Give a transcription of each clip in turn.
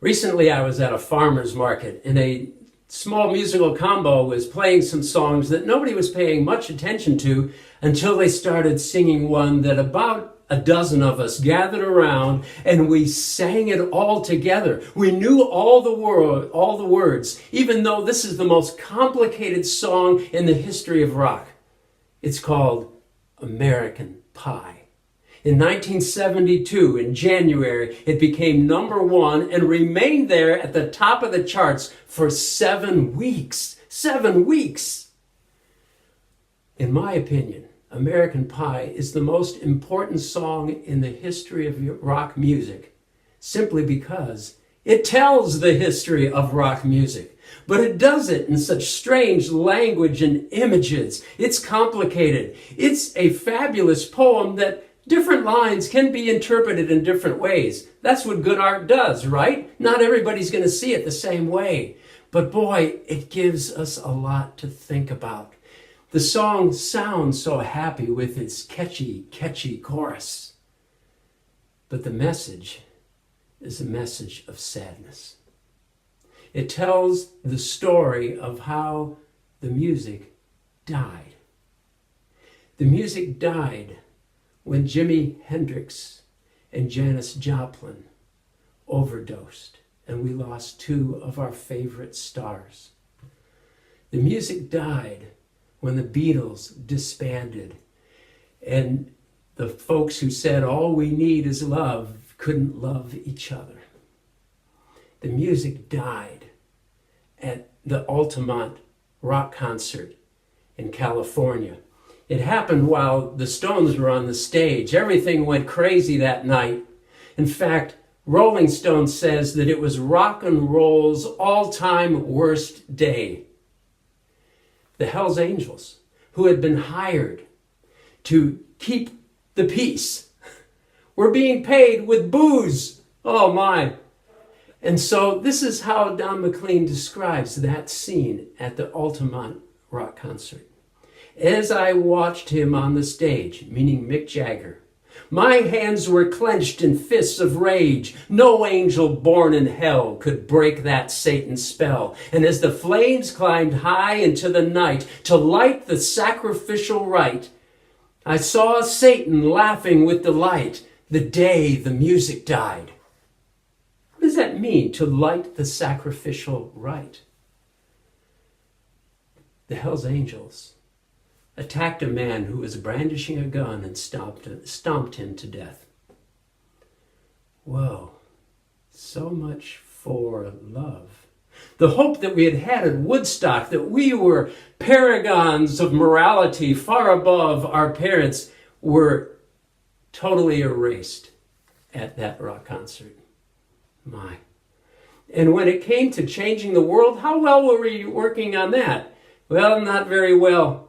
Recently, I was at a farmer's market and a small musical combo was playing some songs that nobody was paying much attention to until they started singing one that about a dozen of us gathered around and we sang it all together. We knew all the words, even though this is the most complicated song in the history of rock. It's called American Pie. In 1972, in January, it became #1 and remained there at the top of the charts for 7 weeks. 7 weeks! In my opinion, American Pie is the most important song in the history of rock music, simply because it tells the history of rock music. But it does it in such strange language and images. It's complicated. It's a fabulous poem that different lines can be interpreted in different ways. That's what good art does, right? Not everybody's going to see it the same way. But boy, it gives us a lot to think about. The song sounds so happy with its catchy chorus. But the message is a message of sadness. It tells the story of how the music died. The music died when Jimi Hendrix and Janis Joplin overdosed and we lost 2 of our favorite stars. The music died when the Beatles disbanded and the folks who said all we need is love couldn't love each other. The music died at the Altamont rock concert in California. It happened while the Stones were on the stage. Everything went crazy that night. In fact, Rolling Stone says that it was rock and roll's all-time worst day. The Hells Angels, who had been hired to keep the peace, were being paid with booze. Oh my. And so this is how Don McLean describes that scene at the Altamont rock concert. As I watched him on the stage, meaning Mick Jagger, my hands were clenched in fists of rage. No angel born in hell could break that Satan's spell. And as the flames climbed high into the night to light the sacrificial rite, I saw Satan laughing with delight the day the music died. What does that mean, to light the sacrificial rite? The Hells Angels attacked a man who was brandishing a gun and stomped him to death. Whoa, so much for love. The hope that we had had at Woodstock, that we were paragons of morality far above our parents, were totally erased at that rock concert. My. And when it came to changing the world, how well were we working on that? Well, not very well.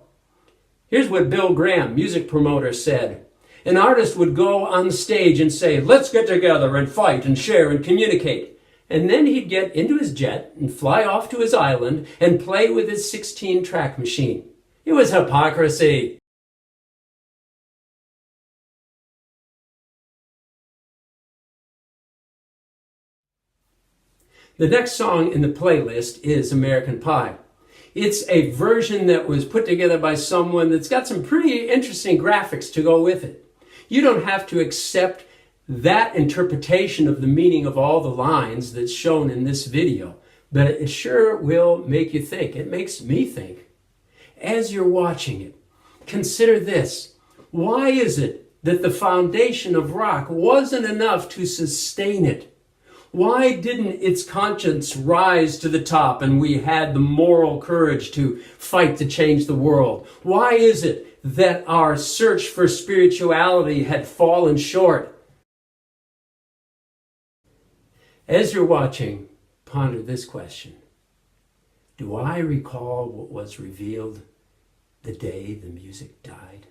Here's what Bill Graham, music promoter, said. An artist would go on stage and say, let's get together and fight and share and communicate. And then he'd get into his jet and fly off to his island and play with his 16-track machine. It was hypocrisy. The next song in the playlist is American Pie. It's a version that was put together by someone that's got some pretty interesting graphics to go with it. You don't have to accept that interpretation of the meaning of all the lines that's shown in this video, but it sure will make you think. It makes me think. As you're watching it, consider this. Why is it that the foundation of rock wasn't enough to sustain it? Why didn't its conscience rise to the top and we had the moral courage to fight to change the world? Why is it that our search for spirituality had fallen short? As you're watching, ponder this question. Do I recall what was revealed the day the music died?